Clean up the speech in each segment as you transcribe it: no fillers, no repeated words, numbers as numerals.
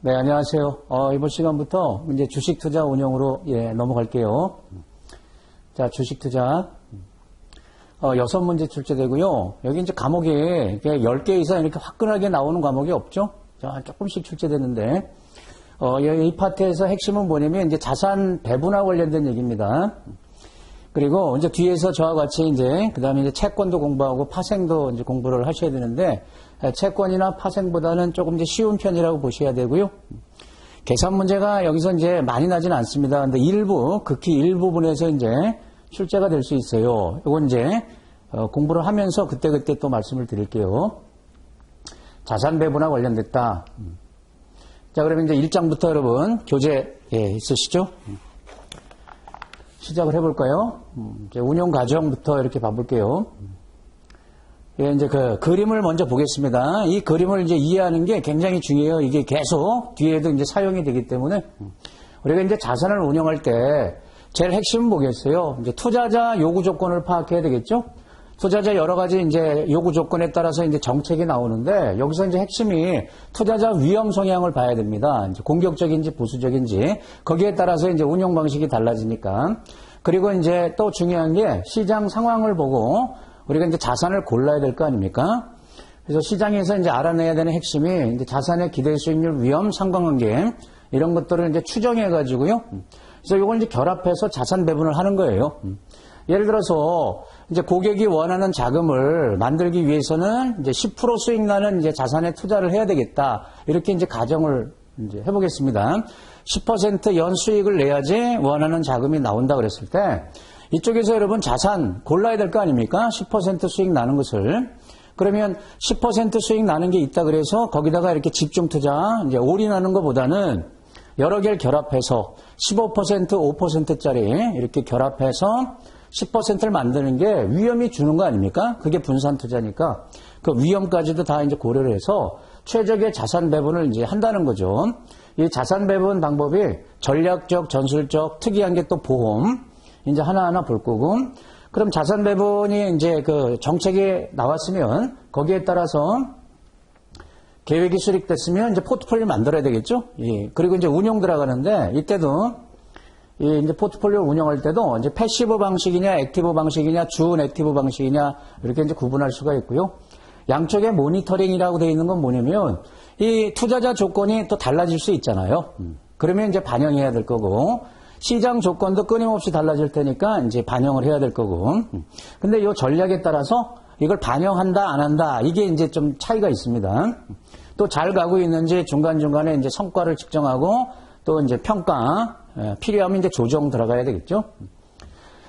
네, 안녕하세요. 이번 시간부터 이제 주식 투자 운영으로 넘어갈게요. 자, 주식 투자. 6문제 출제되고요. 여기 이제 과목이 10개 이상 이렇게 화끈하게 나오는 과목이 없죠? 자, 조금씩 출제되는데, 이 파트에서 핵심은 뭐냐면 이제 자산 배분과 관련된 얘기입니다. 그리고 이제 뒤에서 저와 같이 그 다음에 이제 채권도 공부하고 파생도 이제 공부를 하셔야 되는데, 채권이나 파생보다는 조금 이제 쉬운 편이라고 보셔야 되고요. 계산 문제가 여기서 이제 많이 나지는 않습니다. 근데 극히 일부분에서 이제 출제가 될 수 있어요. 이건 이제 공부를 하면서 그때그때 또 말씀을 드릴게요. 자산 배분과 관련됐다. 자, 그러면 이제 1장부터 여러분 교재 있으시죠? 시작을 해볼까요? 이제 운용 과정부터 이렇게 봐볼게요. 이제 그 그림을 먼저 보겠습니다. 이 그림을 이제 이해하는 게 굉장히 중요해요. 이게 계속 뒤에도 이제 사용이 되기 때문에 우리가 이제 자산을 운영할 때 제일 핵심은 뭐겠어요? 이제 투자자 요구 조건을 파악해야 되겠죠? 투자자 여러 가지 이제 요구 조건에 따라서 이제 정책이 나오는데 여기서 이제 핵심이 투자자 위험 성향을 봐야 됩니다. 이제 공격적인지 보수적인지 거기에 따라서 이제 운용 방식이 달라지니까. 그리고 이제 또 중요한 게 시장 상황을 보고 우리가 이제 자산을 골라야 될 거 아닙니까? 그래서 시장에서 이제 알아내야 되는 핵심이 이제 자산의 기대 수익률, 위험, 상관관계 이런 것들을 이제 추정해 가지고요. 그래서 이걸 이제 결합해서 자산 배분을 하는 거예요. 예를 들어서 이제 고객이 원하는 자금을 만들기 위해서는 이제 10% 수익 나는 이제 자산에 투자를 해야 되겠다. 이렇게 이제 가정을 이제 해보겠습니다. 10% 연 수익을 내야지 원하는 자금이 나온다 그랬을 때 이쪽에서 여러분 자산 골라야 될 거 아닙니까? 10% 수익 나는 것을. 그러면 10% 수익 나는 게 있다 그래서 거기다가 이렇게 집중 투자, 이제 올인하는 것보다는 여러 개를 결합해서 15%, 5%짜리 이렇게 결합해서 10%를 만드는 게 위험이 주는 거 아닙니까? 그게 분산 투자니까 그 위험까지도 다 이제 고려를 해서 최적의 자산 배분을 이제 한다는 거죠. 이 자산 배분 방법이 전략적, 전술적, 특이한 게 또 보험, 이제 하나하나 볼 거고, 그럼 자산 배분이 이제 그 정책이 나왔으면 거기에 따라서 계획이 수립됐으면 이제 포트폴리오 만들어야 되겠죠? 예. 그리고 이제 운용 들어가는데 이때도 이제 포트폴리오 운영할 때도 이제 패시브 방식이냐, 액티브 방식이냐, 준 액티브 방식이냐 이렇게 이제 구분할 수가 있고요. 양쪽에 모니터링이라고 되어 있는 건 뭐냐면 이 투자자 조건이 또 달라질 수 있잖아요. 그러면 이제 반영해야 될 거고. 시장 조건도 끊임없이 달라질 테니까 이제 반영을 해야 될 거고. 근데 이 전략에 따라서 이걸 반영한다, 안 한다, 이게 이제 좀 차이가 있습니다. 또 잘 가고 있는지 중간중간에 이제 성과를 측정하고 또 이제 평가, 필요하면 이제 조정 들어가야 되겠죠.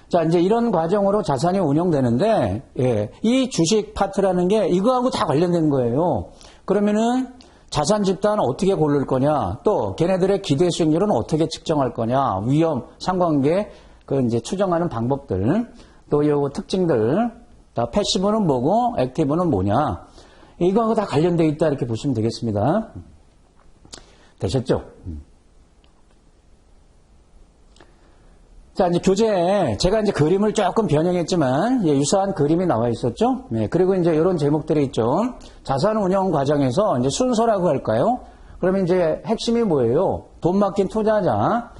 자, 이제 이런 과정으로 자산이 운영되는데, 이 주식 파트라는 게 이거하고 다 관련된 거예요. 그러면은 자산 집단은 어떻게 고를 거냐, 또 걔네들의 기대 수익률은 어떻게 측정할 거냐, 위험, 상관관계, 그 이제 추정하는 방법들, 또 요 특징들, 다 패시브는 뭐고, 액티브는 뭐냐, 이거하고 다 관련되어 있다 이렇게 보시면 되겠습니다. 되셨죠? 자, 이제 교재에 제가 이제 그림을 조금 변형했지만, 유사한 그림이 나와 있었죠? 네, 그리고 이제 이런 제목들이 있죠. 자산 운영 과정에서 이제 순서라고 할까요? 그러면 이제 핵심이 뭐예요? 돈 맡긴 투자자.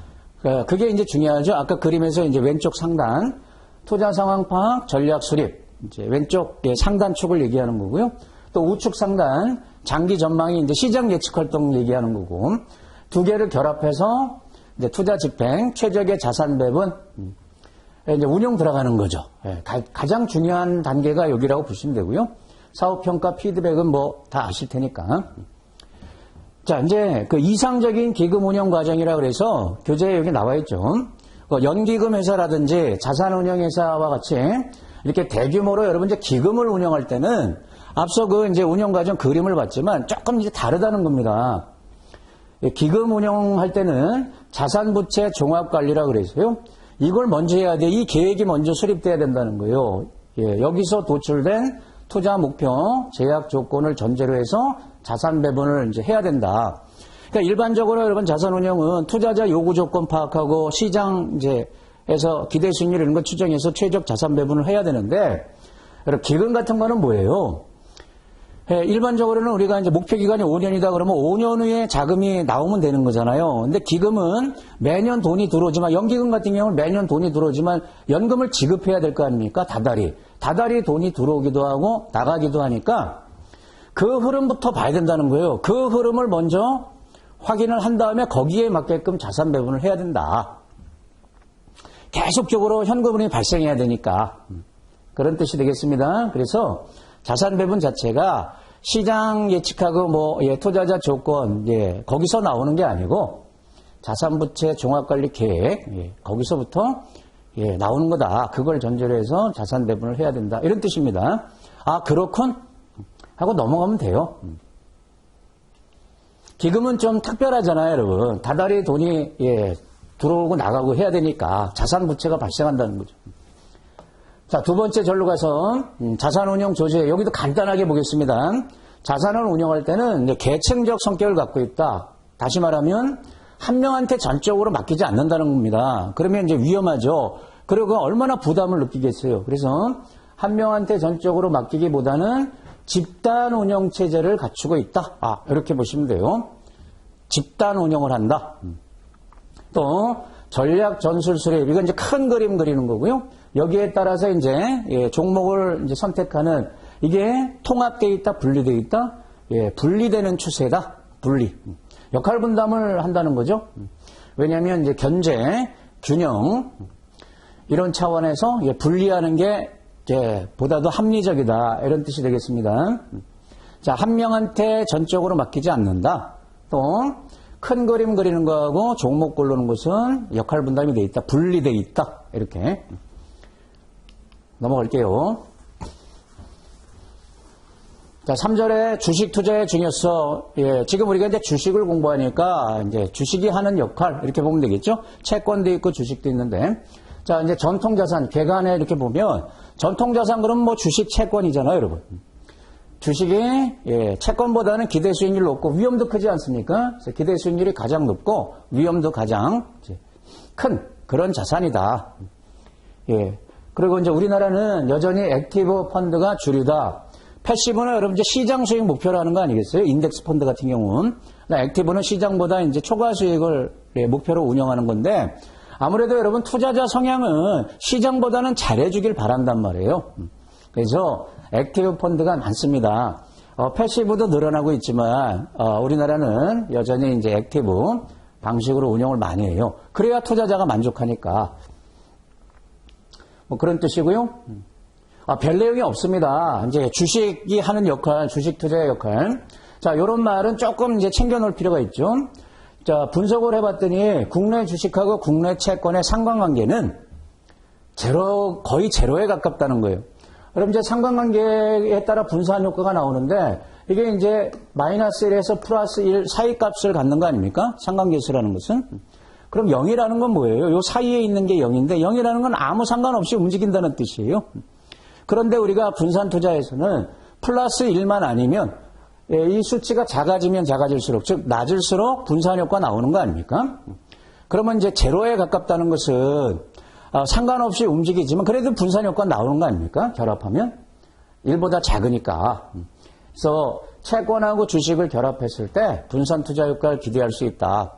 그게 이제 중요하죠. 아까 그림에서 이제 왼쪽 상단, 투자 상황 파악, 전략 수립. 이제 왼쪽 상단 축을 얘기하는 거고요. 또 우측 상단, 장기 전망이 이제 시장 예측 활동 얘기하는 거고. 두 개를 결합해서 이제 투자 집행, 최적의 자산 배분, 이제 운용 들어가는 거죠. 가장 중요한 단계가 여기라고 보시면 되고요. 사업평가, 피드백은 뭐 다 아실 테니까. 자, 이제 그 이상적인 기금 운영 과정이라 그래서 교재에 여기 나와 있죠. 연기금 회사라든지 자산운용회사와 같이 이렇게 대규모로 여러분 이제 기금을 운영할 때는 앞서 그 이제 운영 과정 그림을 봤지만 조금 이제 다르다는 겁니다. 기금 운영할 때는 자산부채 종합관리라 그래서요. 이걸 먼저 해야 돼. 이 계획이 먼저 수립돼야 된다는 거예요. 여기서 도출된 투자 목표, 제약 조건을 전제로 해서 자산 배분을 이제 해야 된다. 그러니까 일반적으로 여러분 자산 운영은 투자자 요구 조건 파악하고 시장 이제에서 기대 수익률 이런 거 추정해서 최적 자산 배분을 해야 되는데, 여러분 기금 같은 거는 뭐예요? 일반적으로는 우리가 이제 목표 기간이 5년이다 그러면 5년 후에 자금이 나오면 되는 거잖아요. 근데 기금은 매년 돈이 들어오지만, 연기금 같은 경우는 매년 돈이 들어오지만 연금을 지급해야 될 거 아닙니까? 다달이 돈이 들어오기도 하고 나가기도 하니까 그 흐름부터 봐야 된다는 거예요. 그 흐름을 먼저 확인을 한 다음에 거기에 맞게끔 자산 배분을 해야 된다. 계속적으로 현금흐름이 발생해야 되니까. 그런 뜻이 되겠습니다. 그래서 자산 배분 자체가 시장 예측하고 투자자 조건, 거기서 나오는 게 아니고 자산부채 종합관리 계획, 거기서부터 나오는 거다. 그걸 전제로 해서 자산 배분을 해야 된다. 이런 뜻입니다. 아, 그렇군? 하고 넘어가면 돼요. 기금은 좀 특별하잖아요, 여러분. 다달이 돈이, 들어오고 나가고 해야 되니까 자산부채가 발생한다는 거죠. 자, 두 번째 절로 가서 자산운용 조제. 여기도 간단하게 보겠습니다. 자산을 운용할 때는 이제 계층적 성격을 갖고 있다. 다시 말하면 한 명한테 전적으로 맡기지 않는다는 겁니다. 그러면 이제 위험하죠. 그리고 얼마나 부담을 느끼겠어요. 그래서 한 명한테 전적으로 맡기기보다는 집단 운영 체제를 갖추고 있다. 아, 이렇게 보시면 돼요. 집단 운영을 한다. 또 전략 전술 수립. 이건 이제 큰 그림 그리는 거고요. 여기에 따라서 이제 종목을 이제 선택하는, 이게 통합되어 있다, 분리되어 있다. 분리되는 추세다. 분리. 역할 분담을 한다는 거죠. 왜냐하면 이제 견제, 균형 이런 차원에서 분리하는 게 보다도 합리적이다. 이런 뜻이 되겠습니다. 자, 한 명한테 전적으로 맡기지 않는다. 또 큰 그림 그리는 거하고 종목 고르는 것은 역할 분담이 되어 있다. 분리되어 있다. 이렇게 넘어갈게요. 자, 3절에 주식 투자의 중요성. 지금 우리가 이제 주식을 공부하니까 이제 주식이 하는 역할 이렇게 보면 되겠죠. 채권도 있고 주식도 있는데, 자, 이제 전통자산 개간에 이렇게 보면 전통자산 그러면 주식 채권이잖아요, 여러분. 주식이 채권보다는 기대 수익률이 높고 위험도 크지 않습니까? 그래서 기대 수익률이 가장 높고 위험도 가장 큰 그런 자산이다. 그리고 이제 우리나라는 여전히 액티브 펀드가 주류다. 패시브는 여러분 이제 시장 수익 목표로 하는 거 아니겠어요? 인덱스 펀드 같은 경우는. 액티브는 시장보다 이제 초과 수익을 목표로 운영하는 건데, 아무래도 여러분 투자자 성향은 시장보다는 잘해주길 바란단 말이에요. 그래서 액티브 펀드가 많습니다. 패시브도 늘어나고 있지만 우리나라는 여전히 이제 액티브 방식으로 운영을 많이 해요. 그래야 투자자가 만족하니까. 그런 뜻이고요. 별 내용이 없습니다. 이제 주식이 하는 역할, 주식 투자의 역할. 자, 요런 말은 조금 이제 챙겨놓을 필요가 있죠. 자, 분석을 해봤더니 국내 주식하고 국내 채권의 상관관계는 거의 제로에 가깝다는 거예요. 그럼 이제 상관관계에 따라 분산 효과가 나오는데, 이게 이제 마이너스 1에서 플러스 1 사이 값을 갖는 거 아닙니까? 상관계수라는 것은. 그럼 0이라는 건 뭐예요? 요 사이에 있는 게 0인데 0이라는 건 아무 상관없이 움직인다는 뜻이에요. 그런데 우리가 분산 투자에서는 플러스 1만 아니면 이 수치가 작아지면 작아질수록, 즉 낮을수록 분산 효과 나오는 거 아닙니까? 그러면 이제 제로에 가깝다는 것은 상관없이 움직이지만 그래도 분산 효과 나오는 거 아닙니까? 결합하면 1보다 작으니까. 그래서 채권하고 주식을 결합했을 때 분산 투자 효과를 기대할 수 있다.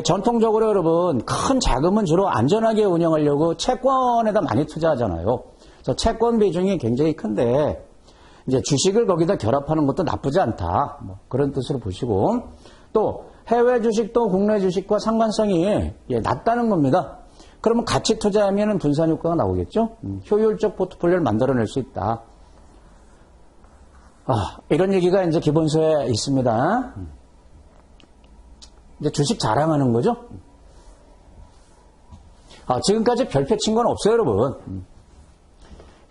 전통적으로 여러분 큰 자금은 주로 안전하게 운영하려고 채권에다 많이 투자하잖아요. 그래서 채권 비중이 굉장히 큰데 이제 주식을 거기다 결합하는 것도 나쁘지 않다. 그런 뜻으로 보시고, 또 해외 주식도 국내 주식과 상관성이 낮다는 겁니다. 그러면 같이 투자하면 분산 효과가 나오겠죠. 효율적 포트폴리오를 만들어낼 수 있다. 이런 얘기가 이제 기본서에 있습니다. 이제 주식 자랑하는 거죠. 지금까지 별표 친 건 없어요, 여러분.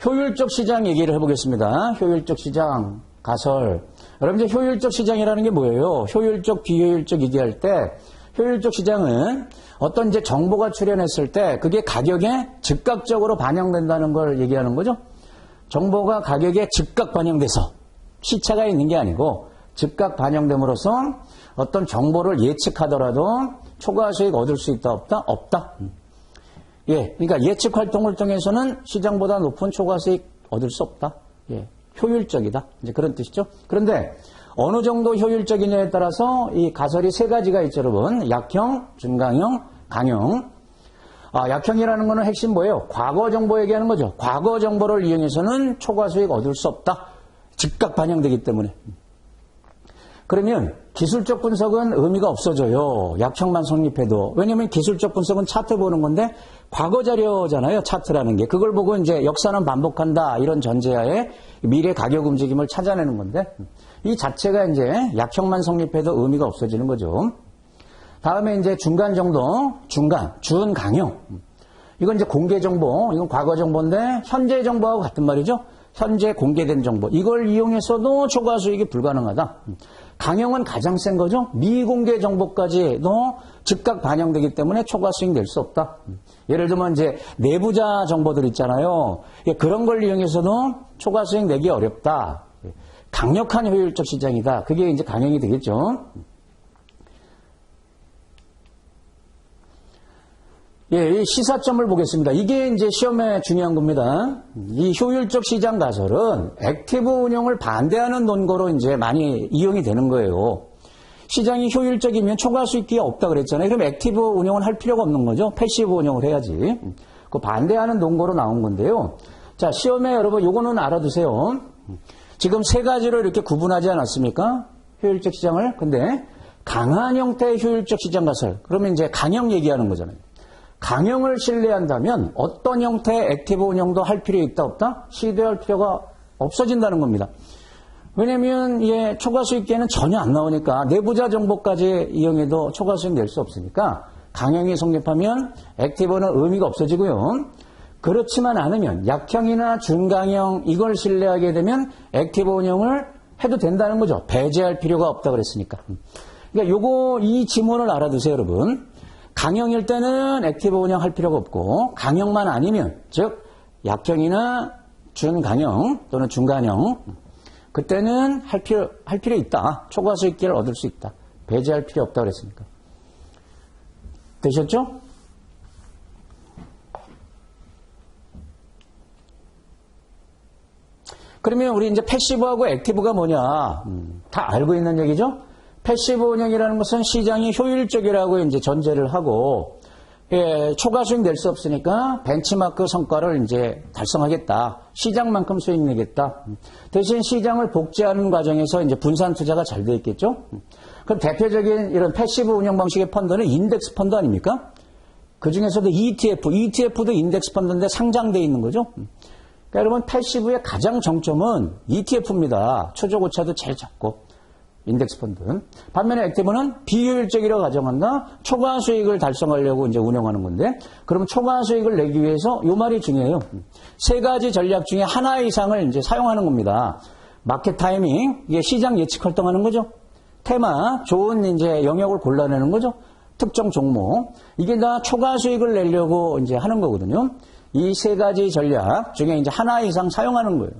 효율적 시장 얘기를 해보겠습니다. 효율적 시장, 가설. 여러분, 이제 효율적 시장이라는 게 뭐예요? 효율적, 비효율적 얘기할 때, 효율적 시장은 어떤 이제 정보가 출현했을 때 그게 가격에 즉각적으로 반영된다는 걸 얘기하는 거죠. 정보가 가격에 즉각 반영돼서 시차가 있는 게 아니고 즉각 반영됨으로써 어떤 정보를 예측하더라도 초과 수익 얻을 수 있다, 없다? 없다. 그러니까 예측 활동을 통해서는 시장보다 높은 초과 수익 얻을 수 없다. 효율적이다. 이제 그런 뜻이죠. 그런데 어느 정도 효율적이냐에 따라서 이 가설이 세 가지가 있죠, 여러분. 약형, 중강형, 강형. 약형이라는 거는 핵심 뭐예요? 과거 정보 얘기하는 거죠. 과거 정보를 이용해서는 초과 수익 얻을 수 없다. 즉각 반영되기 때문에. 그러면 기술적 분석은 의미가 없어져요. 약형만 성립해도. 왜냐하면 기술적 분석은 차트 보는 건데 과거 자료잖아요. 차트라는 게. 그걸 보고 이제 역사는 반복한다. 이런 전제하에 미래 가격 움직임을 찾아내는 건데 이 자체가 이제 약형만 성립해도 의미가 없어지는 거죠. 다음에 이제 중간 정도, 준강형. 이건 이제 공개 정보, 이건 과거 정보인데 현재 정보하고 같은 말이죠. 현재 공개된 정보. 이걸 이용해서도 초과 수익이 불가능하다. 강형은 가장 센 거죠. 미공개 정보까지도 즉각 반영되기 때문에 초과 수익 낼 수 없다. 예를 들면 이제 내부자 정보들 있잖아요. 그런 걸 이용해서도 초과 수익 내기 어렵다. 강력한 효율적 시장이다. 그게 이제 강형이 되겠죠. 이 시사점을 보겠습니다. 이게 이제 시험에 중요한 겁니다. 이 효율적 시장 가설은 액티브 운용을 반대하는 논거로 이제 많이 이용이 되는 거예요. 시장이 효율적이면 초과 수익이 없다 그랬잖아요. 그럼 액티브 운용을 할 필요가 없는 거죠. 패시브 운용을 해야지. 그 반대하는 논거로 나온 건데요. 자, 시험에 여러분 요거는 알아두세요. 지금 세 가지로 이렇게 구분하지 않았습니까? 효율적 시장을. 근데 강한 형태의 효율적 시장 가설. 그러면 이제 강형 얘기하는 거잖아요. 강형을 신뢰한다면 어떤 형태의 액티브 운영도 할 필요 있다 없다? 시도할 필요가 없어진다는 겁니다. 왜냐하면 초과 수익계는 전혀 안 나오니까 내부자 정보까지 이용해도 초과 수익 낼 수 없으니까 강형이 성립하면 액티브는 의미가 없어지고요. 그렇지만 않으면 약형이나 중강형 이걸 신뢰하게 되면 액티브 운영을 해도 된다는 거죠. 배제할 필요가 없다 그랬으니까. 그러니까 이 지문을 알아두세요, 여러분. 강형일 때는 액티브 운영할 필요가 없고 강형만 아니면 즉 약형이나 준강형 또는 중간형 그때는 할 필요 있다. 초과 수익기를 얻을 수 있다. 배제할 필요 없다 그랬으니까. 되셨죠? 그러면 우리 이제 패시브하고 액티브가 뭐냐? 다 알고 있는 얘기죠? 패시브 운영이라는 것은 시장이 효율적이라고 이제 전제를 하고, 초과 수익 낼 수 없으니까 벤치마크 성과를 이제 달성하겠다. 시장만큼 수익 내겠다. 대신 시장을 복제하는 과정에서 이제 분산 투자가 잘 돼 있겠죠? 그럼 대표적인 이런 패시브 운영 방식의 펀드는 인덱스 펀드 아닙니까? 그 중에서도 ETF도 인덱스 펀드인데 상장되어 있는 거죠? 그러니까 여러분, 패시브의 가장 정점은 ETF입니다. 초저고차도 제일 작고. 인덱스 펀드. 반면에 액티브는 비효율적이라고 가정한다. 초과 수익을 달성하려고 이제 운영하는 건데, 그러면 초과 수익을 내기 위해서 요 말이 중요해요. 세 가지 전략 중에 하나 이상을 이제 사용하는 겁니다. 마켓 타이밍, 이게 시장 예측 활동하는 거죠. 테마, 좋은 이제 영역을 골라내는 거죠. 특정 종목. 이게 다 초과 수익을 내려고 이제 하는 거거든요. 이 세 가지 전략 중에 이제 하나 이상 사용하는 거예요.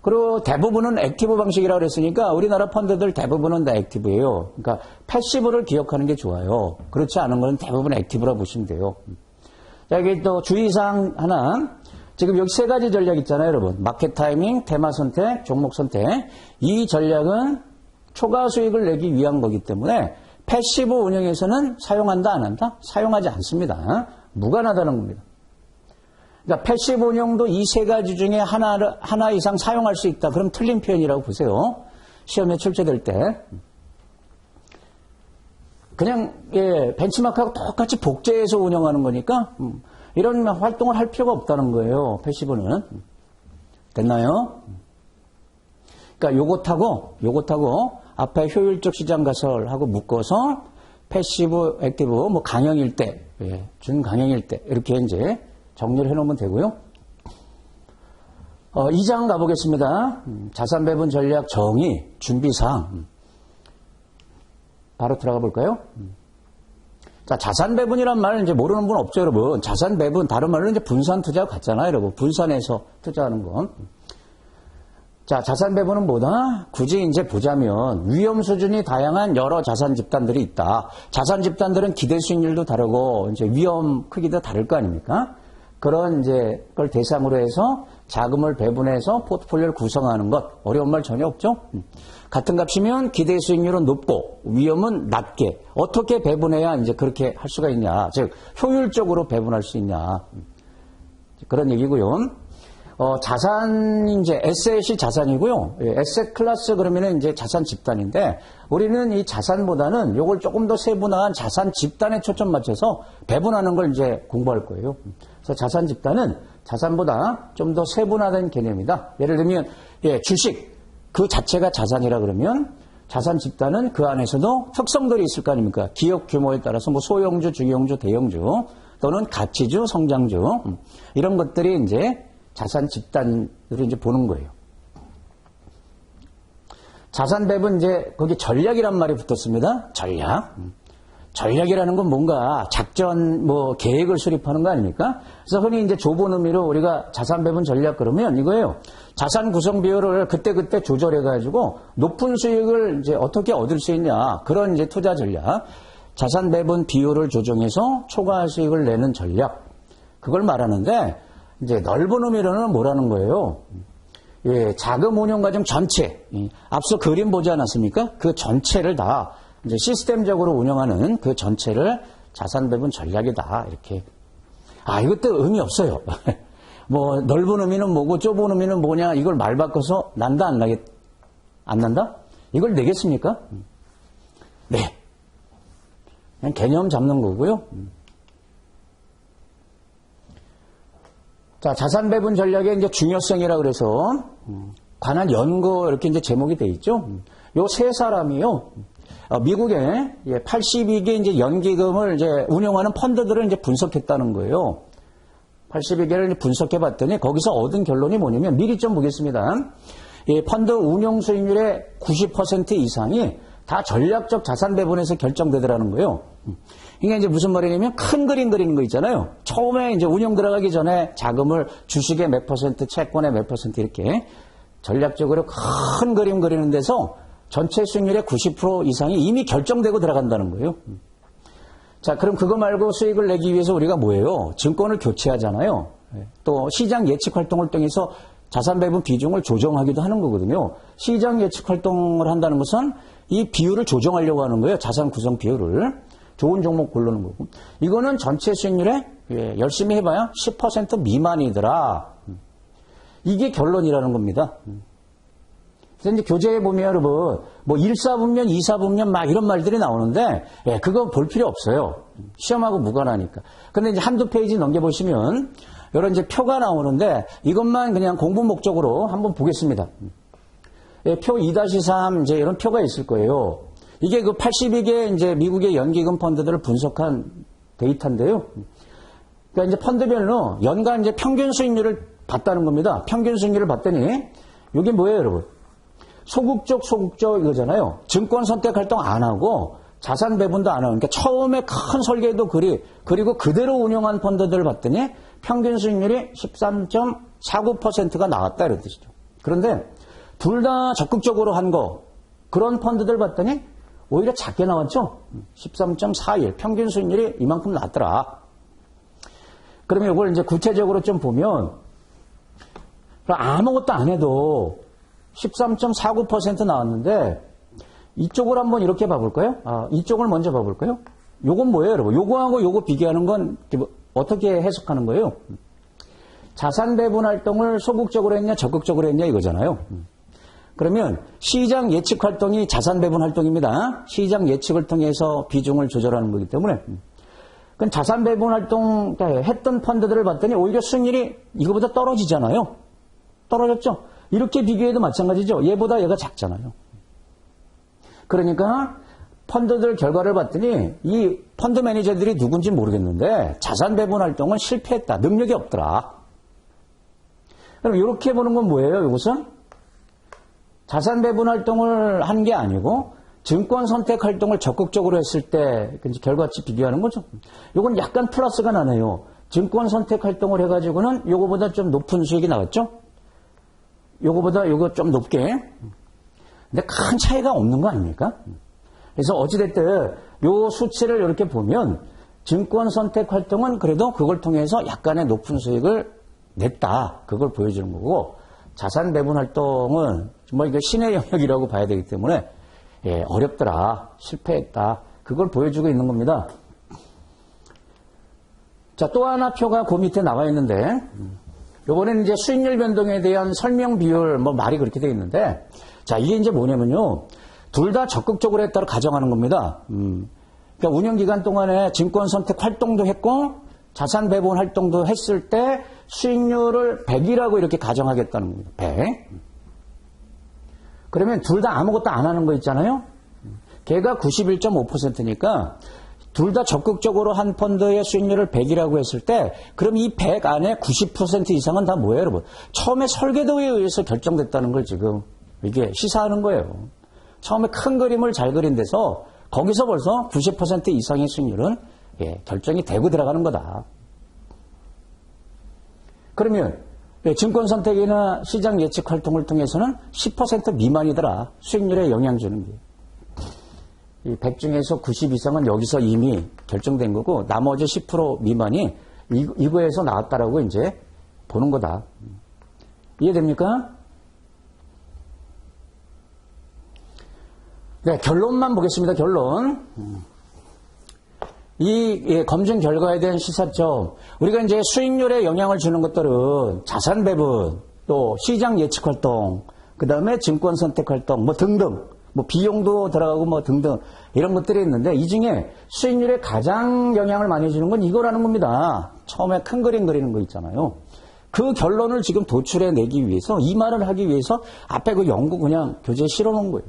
그리고 대부분은 액티브 방식이라고 그랬으니까 우리나라 펀드들 대부분은 다 액티브예요. 그러니까 패시브를 기억하는 게 좋아요. 그렇지 않은 건 대부분 액티브라고 보시면 돼요. 자, 여기 또 주의사항 하나. 지금 여기 세 가지 전략 있잖아요, 여러분. 마켓 타이밍, 테마 선택, 종목 선택. 이 전략은 초과 수익을 내기 위한 거기 때문에 패시브 운영에서는 사용한다, 안 한다? 사용하지 않습니다. 무관하다는 겁니다. 그러니까 패시브 운영도 이 세 가지 중에 하나 이상 사용할 수 있다. 그럼 틀린 표현이라고 보세요. 시험에 출제될 때. 그냥 벤치마크하고 똑같이 복제해서 운영하는 거니까 이런 활동을 할 필요가 없다는 거예요. 패시브는. 됐나요? 그러니까 요것하고 앞에 효율적 시장 가설하고 묶어서 패시브, 액티브, 뭐 강형일 때, 준강형일 때 이렇게 이제 정리를 해놓으면 되고요. 2장 가보겠습니다. 자산 배분 전략 정의, 준비사항. 바로 들어가 볼까요? 자, 자산 배분이란 말을 이제 모르는 분 없죠, 여러분. 자산 배분, 다른 말로 이제 분산 투자 같잖아요, 여러분. 분산해서 투자하는 건. 자, 자산 배분은 뭐다? 굳이 이제 보자면 위험 수준이 다양한 여러 자산 집단들이 있다. 자산 집단들은 기대 수익률도 다르고 이제 위험 크기도 다를 거 아닙니까? 그런 이제 걸 대상으로 해서 자금을 배분해서 포트폴리오를 구성하는 것 어려운 말 전혀 없죠. 같은 값이면 기대 수익률은 높고 위험은 낮게 어떻게 배분해야 이제 그렇게 할 수가 있냐, 즉 효율적으로 배분할 수 있냐, 그런 얘기고요. 자산이 이제 에셋이 자산이고요. 에셋 클래스 그러면은 이제 자산 집단인데 우리는 이 자산보다는 요걸 조금 더 세분화한 자산 집단에 초점 맞춰서 배분하는 걸 이제 공부할 거예요. 그래서 자산 집단은 자산보다 좀 더 세분화된 개념이다. 예를 들면 주식 그 자체가 자산이라 그러면 자산 집단은 그 안에서도 특성들이 있을 거 아닙니까? 기업 규모에 따라서 뭐 소형주, 중형주, 대형주 또는 가치주, 성장주 이런 것들이 이제 자산 집단으로 이제 보는 거예요. 자산 배분 이제 거기 전략이란 말이 붙었습니다. 전략. 전략이라는 건 뭔가 작전 뭐 계획을 수립하는 거 아닙니까? 그래서 흔히 이제 좁은 의미로 우리가 자산 배분 전략 그러면 이거예요. 자산 구성 비율을 그때그때 조절해 가지고 높은 수익을 이제 어떻게 얻을 수 있냐. 그런 이제 투자 전략. 자산 배분 비율을 조정해서 초과 수익을 내는 전략. 그걸 말하는데 이제 넓은 의미로는 뭐라는 거예요? 자금 운용 과정 전체. 앞서 그림 보지 않았습니까? 그 전체를 다 이제 시스템적으로 운영하는 그 전체를 자산 배분 전략이다. 이렇게. 이것도 의미 없어요. 뭐 넓은 의미는 뭐고 좁은 의미는 뭐냐 이걸 말 바꿔서 난다 안 나겠 안 난다? 이걸 내겠습니까? 네. 그냥 개념 잡는 거고요. 자, 자산 배분 전략의 이제 중요성이라 그래서 관한 연구 이렇게 이제 제목이 돼 있죠. 요 세 사람이요. 미국에 82개 이제 연기금을 이제 운영하는 펀드들을 이제 분석했다는 거예요. 82개를 분석해 봤더니 거기서 얻은 결론이 뭐냐면 미리 좀 보겠습니다. 펀드 운용 수익률의 90% 이상이 다 전략적 자산 배분에서 결정되더라는 거예요. 이게 이제 무슨 말이냐면 큰 그림 그리는 거 있잖아요. 처음에 이제 운용 들어가기 전에 자금을 주식의 몇 퍼센트, 채권의 몇 퍼센트 이렇게 전략적으로 큰 그림 그리는 데서 전체 수익률의 90% 이상이 이미 결정되고 들어간다는 거예요. 자, 그럼 그거 말고 수익을 내기 위해서 우리가 뭐예요? 증권을 교체하잖아요. 또 시장 예측 활동을 통해서 자산 배분 비중을 조정하기도 하는 거거든요. 시장 예측 활동을 한다는 것은 이 비율을 조정하려고 하는 거예요. 자산 구성 비율을. 좋은 종목 고르는 거고. 이거는 전체 수익률에 열심히 해봐야 10% 미만이더라. 이게 결론이라는 겁니다. 그래서 이제 교재에 보면 여러분, 뭐 1사분면, 2사분면 막 이런 말들이 나오는데, 그거 볼 필요 없어요. 시험하고 무관하니까. 근데 이제 한두 페이지 넘겨보시면, 이런 이제 표가 나오는데, 이것만 그냥 공부 목적으로 한번 보겠습니다. 표 2-3 이제 이런 표가 있을 거예요. 이게 그 82개 이제 미국의 연기금 펀드들을 분석한 데이터인데요. 그러니까 이제 펀드별로 연간 이제 평균 수익률을 봤다는 겁니다. 평균 수익률을 봤더니, 이게 뭐예요, 여러분? 소극적 이거잖아요. 증권 선택 활동 안 하고 자산 배분도 안 하고, 그러니까 처음에 큰 설계도 그리고 그대로 운영한 펀드들을 봤더니 평균 수익률이 13.49%가 나왔다 이런 뜻이죠. 그런데 둘 다 적극적으로 한 거, 그런 펀드들 봤더니 오히려 작게 나왔죠. 13.41 평균 수익률이 이만큼 나왔더라. 그러면 이걸 이제 구체적으로 좀 보면 아무것도 안 해도 13.49% 나왔는데 이쪽을 한번 이렇게 봐볼까요? 이쪽을 먼저 봐볼까요? 요건 뭐예요, 여러분? 요거하고 요거 비교하는 건 어떻게 해석하는 거예요? 자산 배분 활동을 소극적으로 했냐, 적극적으로 했냐 이거잖아요. 그러면 시장 예측 활동이 자산 배분 활동입니다. 시장 예측을 통해서 비중을 조절하는 거기 때문에. 그럼 자산 배분 활동 했던 펀드들을 봤더니 오히려 수익률이 이거보다 떨어지잖아요. 떨어졌죠? 이렇게 비교해도 마찬가지죠. 얘보다 얘가 작잖아요. 그러니까 펀드들 결과를 봤더니 이 펀드 매니저들이 누군지 모르겠는데 자산 배분 활동은 실패했다. 능력이 없더라. 그럼 이렇게 보는 건 뭐예요? 이것은 자산 배분 활동을 한 게 아니고 증권 선택 활동을 적극적으로 했을 때 결과치 비교하는 거죠. 이건 약간 플러스가 나네요. 증권 선택 활동을 해가지고는 요거보다 좀 높은 수익이 나왔죠. 요거보다 요거 좀 높게. 근데 큰 차이가 없는 거 아닙니까? 그래서 어찌됐든 요 수치를 이렇게 보면 증권 선택 활동은 그래도 그걸 통해서 약간의 높은 수익을 냈다. 그걸 보여주는 거고, 자산 배분 활동은 뭐 이거 신의 영역이라고 봐야 되기 때문에, 예, 어렵더라. 실패했다. 그걸 보여주고 있는 겁니다. 자, 또 하나 표가 그 밑에 나와 있는데, 요번에는 이제 수익률 변동에 대한 설명 비율, 뭐 말이 그렇게 되어 있는데, 자, 이게 이제 뭐냐면요. 둘 다 적극적으로 했다고 가정하는 겁니다. 그러니까 운영기간 동안에 증권 선택 활동도 했고, 자산 배분 활동도 했을 때 수익률을 100이라고 이렇게 가정하겠다는 겁니다. 100. 그러면 둘 다 아무것도 안 하는 거 있잖아요. 걔가 91.5%니까 둘 다 적극적으로 한 펀드의 수익률을 100이라고 했을 때 그럼 이 100 안에 90% 이상은 다 뭐예요, 여러분? 처음에 설계도에 의해서 결정됐다는 걸 지금 이게 시사하는 거예요. 처음에 큰 그림을 잘 그린 데서 거기서 벌써 90% 이상의 수익률은 예, 결정이 되고 들어가는 거다. 그러면 증권 선택이나 시장 예측 활동을 통해서는 10% 미만이더라. 수익률에 영향 주는 게. 이 100 중에서 90 이상은 여기서 이미 결정된 거고 나머지 10% 미만이 이거에서 나왔다라고 이제 보는 거다. 이해됩니까? 네, 결론만 보겠습니다. 결론. 이 검증 결과에 대한 시사점. 우리가 이제 수익률에 영향을 주는 것들은 자산 배분, 또 시장 예측 활동, 그 다음에 증권 선택 활동, 뭐 등등. 뭐 비용도 들어가고 뭐 등등 이런 것들이 있는데 이 중에 수익률에 가장 영향을 많이 주는 건 이거라는 겁니다. 처음에 큰 그림 그리는 거 있잖아요. 그 결론을 지금 도출해내기 위해서 이 말을 하기 위해서 앞에 그 연구 그냥 교재에 실어놓은 거예요.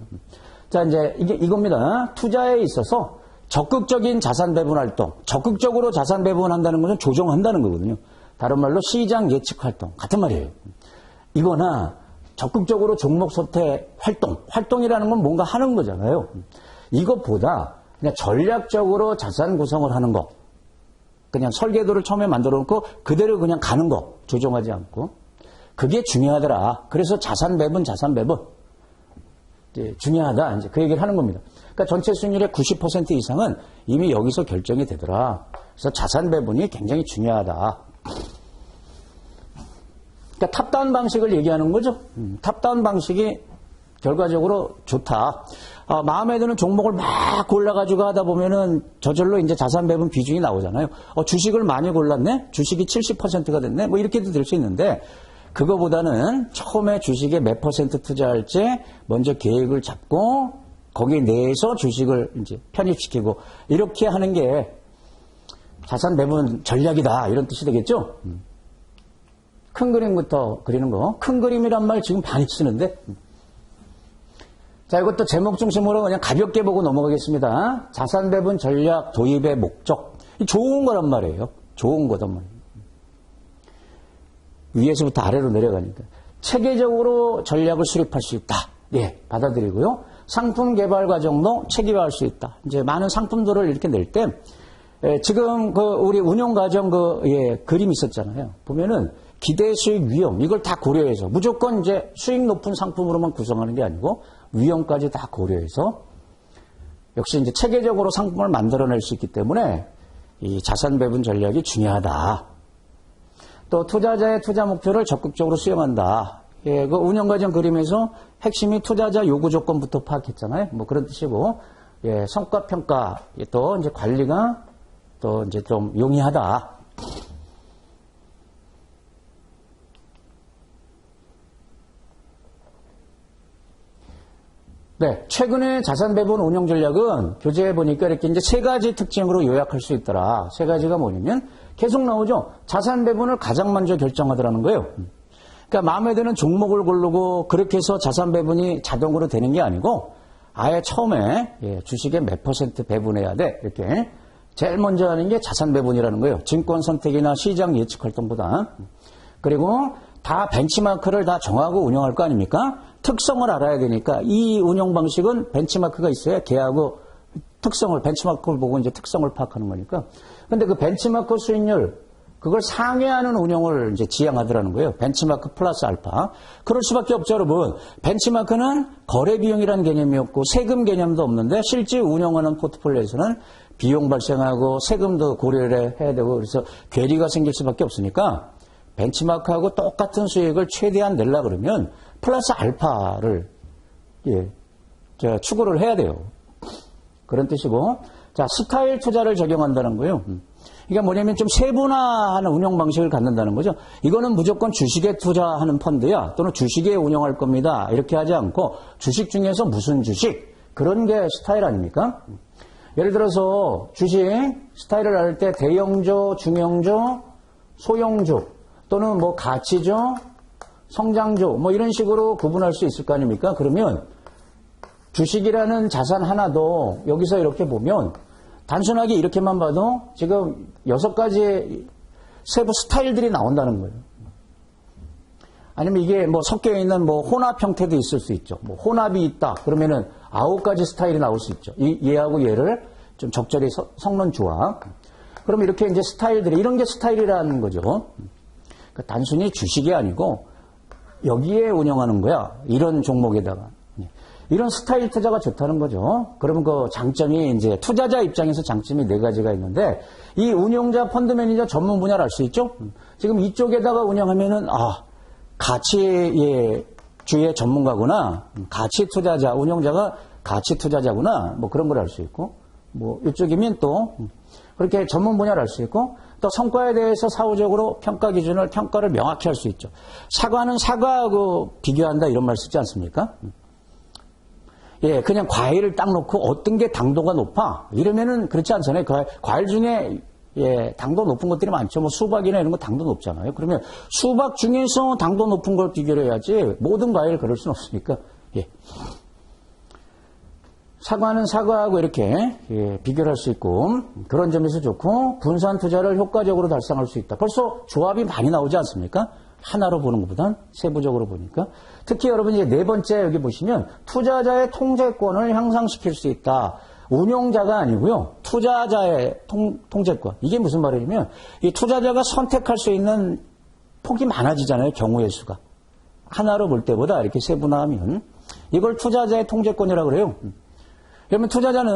자, 이제 이겁니다. 투자에 있어서 적극적인 자산 배분 활동, 적극적으로 자산 배분한다는 것은 조정한다는 거거든요. 다른 말로 시장 예측 활동 같은 말이에요. 이거나 적극적으로 종목 선택 활동이라는 건 뭔가 하는 거잖아요. 이것보다 그냥 전략적으로 자산 구성을 하는 거, 그냥 설계도를 처음에 만들어 놓고 그대로 그냥 가는 거, 조정하지 않고. 그게 중요하더라. 그래서 자산 배분 이제 중요하다. 이제 그 얘기를 하는 겁니다. 그러니까 전체 수익률의 90% 이상은 이미 여기서 결정이 되더라. 그래서 자산 배분이 굉장히 중요하다. 그러니까 탑다운 방식을 얘기하는 거죠. 탑다운 방식이 결과적으로 좋다. 마음에 드는 종목을 막 골라가지고 하다 보면은 저절로 이제 자산 배분 비중이 나오잖아요. 주식을 많이 골랐네? 주식이 70%가 됐네? 뭐 이렇게도 될 수 있는데, 그거보다는 처음에 주식에 몇 퍼센트 투자할지 먼저 계획을 잡고, 거기에 내에서 주식을 이제 편입시키고, 이렇게 하는 게 자산 배분 전략이다. 이런 뜻이 되겠죠? 큰 그림부터 그리는 거. 큰 그림이란 말 지금 많이 쓰는데. 자, 이것도 제목 중심으로 그냥 가볍게 보고 넘어가겠습니다. 자산 배분 전략 도입의 목적. 좋은 거란 말이에요. 좋은 거단 말이에요. 위에서부터 아래로 내려가니까. 체계적으로 전략을 수립할 수 있다. 예, 받아들이고요. 상품 개발 과정도 체계화할 수 있다. 이제 많은 상품들을 이렇게 낼 때, 지금 우리 운용 과정 그림 있었잖아요. 보면은 기대 수익 위험 이걸 다 고려해서 무조건 이제 수익 높은 상품으로만 구성하는 게 아니고 위험까지 다 고려해서 역시 이제 체계적으로 상품을 만들어낼 수 있기 때문에 이 자산 배분 전략이 중요하다. 또 투자자의 투자 목표를 적극적으로 수행한다. 예, 그 운영 과정 그림에서 핵심이 투자자 요구 조건부터 파악했잖아요. 뭐 그런 뜻이고, 예, 성과 평가 또 이제 관리가 또 이제 좀 용이하다. 네, 최근에 자산 배분 운영 전략은 교재에 보니까 이렇게 이제 세 가지 특징으로 요약할 수 있더라. 세 가지가 뭐냐면 계속 나오죠. 자산 배분을 가장 먼저 결정하더라는 거예요. 그러니까 마음에 드는 종목을 고르고 그렇게 해서 자산 배분이 자동으로 되는 게 아니고 아예 처음에 주식의 몇 퍼센트 배분해야 돼. 이렇게 제일 먼저 하는 게 자산 배분이라는 거예요. 증권 선택이나 시장 예측 활동보다. 그리고 다 벤치마크를 다 정하고 운영할 거 아닙니까? 특성을 알아야 되니까 이 운영 방식은 벤치마크가 있어야 걔하고 특성을 벤치마크를 보고 이제 특성을 파악하는 거니까. 근데 그 벤치마크 수익률 그걸 상회하는 운영을 이제 지향하더라는 거예요. 벤치마크 플러스 알파. 그럴 수밖에 없죠, 여러분. 벤치마크는 거래 비용이라는 개념이 없고 세금 개념도 없는데 실제 운영하는 포트폴리오에서는 비용 발생하고 세금도 고려를 해야 되고 그래서 괴리가 생길 수밖에 없으니까 벤치마크하고 똑같은 수익을 최대한 내려 그러면 플러스 알파를 추구를 해야 돼요. 그런 뜻이고, 자, 스타일 투자를 적용한다는 거예요. 이게 뭐냐면 좀 세분화하는 운영 방식을 갖는다는 거죠. 이거는 무조건 주식에 투자하는 펀드야, 또는 주식에 운영할 겁니다, 이렇게 하지 않고 주식 중에서 무슨 주식, 그런 게 스타일 아닙니까? 예를 들어서 주식 스타일을 할 때 대형주, 중형주, 소형주, 또는 뭐 가치주, 성장주, 뭐 이런 식으로 구분할 수 있을 거 아닙니까? 그러면 주식이라는 자산 하나도 여기서 이렇게 보면 단순하게 이렇게만 봐도 지금 6가지의 세부 스타일들이 나온다는 거예요. 아니면 이게 뭐 섞여 있는 뭐 혼합 형태도 있을 수 있죠. 뭐 혼합이 있다. 그러면은 9가지 스타일이 나올 수 있죠. 얘하고 얘를 좀 적절히 섞는 조합. 그럼 이렇게 이제 스타일들이, 이런 게 스타일이라는 거죠. 그러니까 단순히 주식이 아니고 여기에 운영하는 거야. 이런 종목에다가. 이런 스타일 투자가 좋다는 거죠. 그러면 그 장점이 이제 투자자 입장에서 장점이 4가지가 있는데, 이 운용자, 펀드 매니저 전문 분야를 알 수 있죠? 지금 이쪽에다가 운영하면은, 가치의 주의 전문가구나, 가치 투자자, 운용자가 가치 투자자구나, 뭐 그런 걸 알 수 있고, 뭐 이쪽이면 또 그렇게 전문 분야를 알 수 있고, 또 성과에 대해서 사후적으로 평가 기준을, 평가를 명확히 할 수 있죠. 사과는 사과하고 비교한다, 이런 말 쓰지 않습니까? 그냥 과일을 딱 놓고 어떤 게 당도가 높아? 이러면은 그렇지 않잖아요. 과일 중에, 당도 높은 것들이 많죠. 뭐 수박이나 이런 거 당도 높잖아요. 그러면 수박 중에서 당도 높은 걸 비교를 해야지 모든 과일을 그럴 수는 없으니까. 사과는 사과하고 이렇게 비교를 할 수 있고, 그런 점에서 좋고, 분산 투자를 효과적으로 달성할 수 있다. 벌써 조합이 많이 나오지 않습니까? 하나로 보는 것보단 세부적으로 보니까. 특히 여러분 이제 4번째 여기 보시면 투자자의 통제권을 향상시킬 수 있다. 운용자가 아니고요, 투자자의 통제권. 이게 무슨 말이냐면, 이 투자자가 선택할 수 있는 폭이 많아지잖아요. 경우의 수가. 하나로 볼 때보다 이렇게 세분화하면. 이걸 투자자의 통제권이라고 그래요. 그러면 투자자는